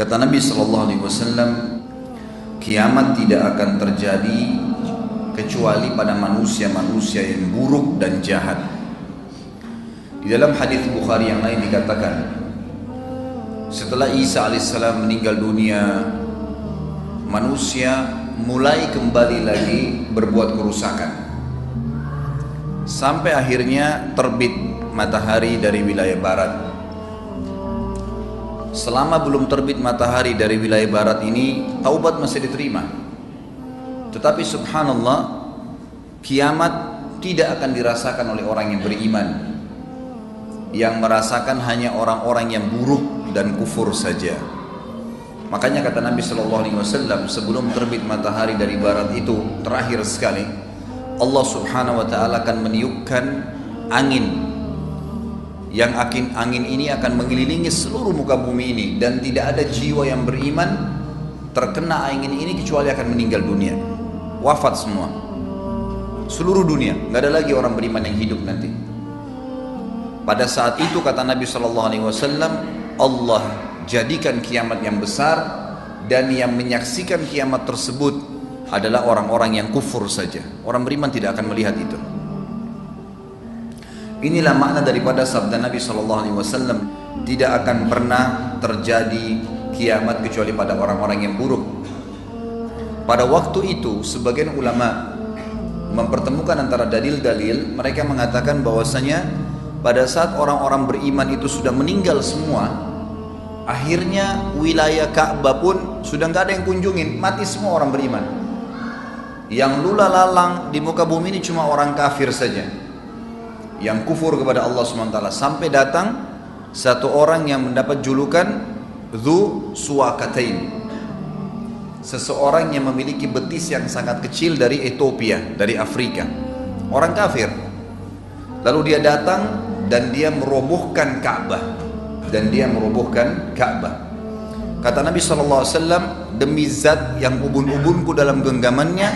Kata Nabi SAW, kiamat tidak akan terjadi kecuali pada manusia-manusia yang buruk dan jahat. Di dalam hadis Bukhari yang lain dikatakan, setelah Isa alaihissalam meninggal dunia, manusia mulai kembali lagi berbuat kerusakan sampai akhirnya terbit matahari dari wilayah barat. Selama belum terbit matahari dari wilayah barat ini, taubat masih diterima. Tetapi subhanallah, kiamat tidak akan dirasakan oleh orang yang beriman. Yang merasakan hanya orang-orang yang buruk dan kufur saja. Makanya kata Nabi SAW, sebelum terbit matahari dari barat itu, terakhir sekali, Allah subhanahu wa ta'ala akan meniupkan angin. Yang angin ini akan mengelilingi seluruh muka bumi ini, dan tidak ada jiwa yang beriman terkena angin ini kecuali akan meninggal dunia, wafat semua, seluruh dunia, nggak ada lagi orang beriman yang hidup nanti. Pada saat itu kata Nabi SAW, Allah jadikan kiamat yang besar, dan yang menyaksikan kiamat tersebut adalah orang-orang yang kufur saja. Orang beriman tidak akan melihat itu. Inilah makna daripada sabda Nabi SAW, tidak akan pernah terjadi kiamat kecuali pada orang-orang yang buruk. Pada waktu itu sebagian ulama mempertemukan antara dalil-dalil. Mereka mengatakan bahwasanya pada saat orang-orang beriman itu sudah meninggal semua, akhirnya wilayah Ka'bah pun sudah nggak ada yang kunjungin, mati semua orang beriman. Yang lula lalang di muka bumi ini cuma orang kafir saja, yang kufur kepada Allah SWT, sampai datang satu orang yang mendapat julukan Dzu Suwakatain, seseorang yang memiliki betis yang sangat kecil dari Ethiopia, dari Afrika, orang kafir. Lalu dia datang dan dia merobohkan Ka'bah, Kata Nabi SAW, demi zat yang ubun-ubunku dalam genggamannya,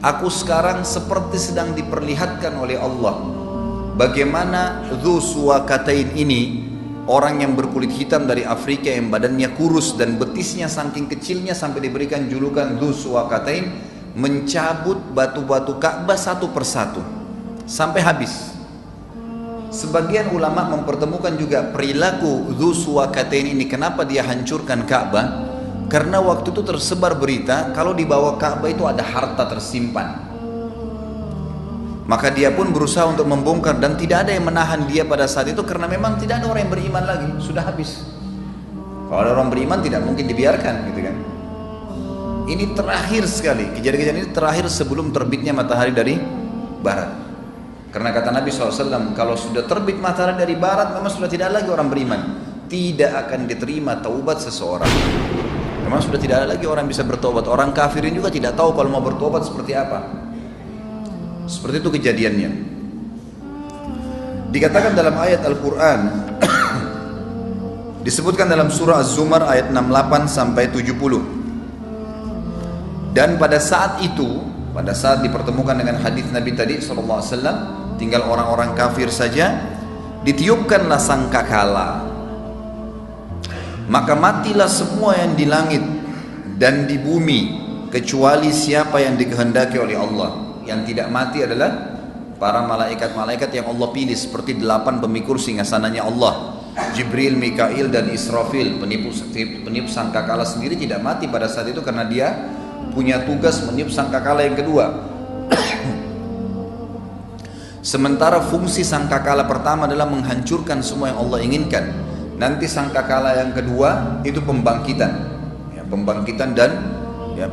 aku sekarang seperti sedang diperlihatkan oleh Allah bagaimana Dzu Suwakatain ini, orang yang berkulit hitam dari Afrika yang badannya kurus dan betisnya saking kecilnya sampai diberikan julukan Dzu Suwakatain, mencabut batu-batu Ka'bah satu persatu sampai habis. Sebagian ulama mempertemukan juga perilaku Dzu Suwakatain ini, kenapa dia hancurkan Ka'bah? Karena waktu itu tersebar berita kalau di bawah Ka'bah itu ada harta tersimpan. Maka dia pun berusaha untuk membongkar, dan tidak ada yang menahan dia pada saat itu karena memang tidak ada orang yang beriman lagi, sudah habis. Kalau ada orang beriman tidak mungkin dibiarkan, gitu kan. Ini terakhir sekali, kejadian ini terakhir sebelum terbitnya matahari dari barat. Karena kata Nabi SAW, kalau sudah terbit matahari dari barat, memang sudah tidak lagi orang beriman, tidak akan diterima taubat seseorang. Memang sudah tidak ada lagi orang bisa bertobat. Orang kafirin juga tidak tahu kalau mau bertobat seperti apa. Seperti itu kejadiannya. Dikatakan dalam ayat Al-Quran, disebutkan dalam surah Az-Zumar ayat 68 sampai 70. Dan pada saat itu, pada saat dipertemukan dengan hadis Nabi tadi SAW, tinggal orang-orang kafir saja, ditiupkanlah sangkakala, maka matilah semua yang di langit dan di bumi kecuali siapa yang dikehendaki oleh Allah. Yang tidak mati adalah para malaikat-malaikat yang Allah pilih, seperti 8 pemikul singgasananya Allah, Jibril, Mikail, dan Israfil. Penipu sangkakala sendiri tidak mati pada saat itu karena dia punya tugas meniup sangkakala yang kedua. Sementara fungsi sangkakala pertama adalah menghancurkan semua yang Allah inginkan. Nanti sangkakala yang kedua itu pembangkitan, pembangkitan dan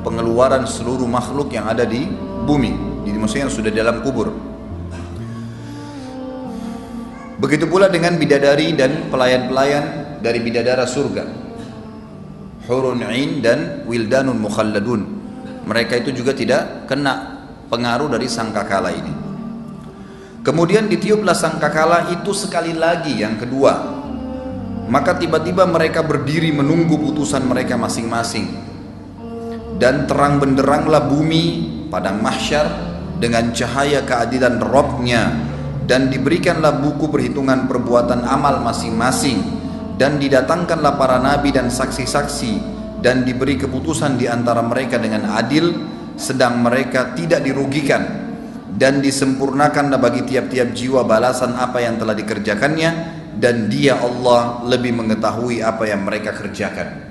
pengeluaran seluruh makhluk yang ada di bumi. Jadi maksudnya yang sudah dalam kubur. Begitu pula dengan bidadari dan pelayan-pelayan dari bidadara surga, Hurun 'Ain dan Wildanun Mukhalladun. Mereka itu juga tidak kena pengaruh dari sangkakala ini. Kemudian ditiuplah sangkakala itu sekali lagi, yang kedua. Maka tiba-tiba mereka berdiri menunggu putusan mereka masing-masing. Dan terang benderanglah bumi padang mahsyar dengan cahaya keadilan Rabb-Nya, dan diberikanlah buku perhitungan perbuatan amal masing-masing, dan didatangkanlah para nabi dan saksi-saksi dan diberi keputusan di antara mereka dengan adil, sedang mereka tidak dirugikan, dan disempurnakanlah bagi tiap-tiap jiwa balasan apa yang telah dikerjakannya, dan Dia Allah lebih mengetahui apa yang mereka kerjakan.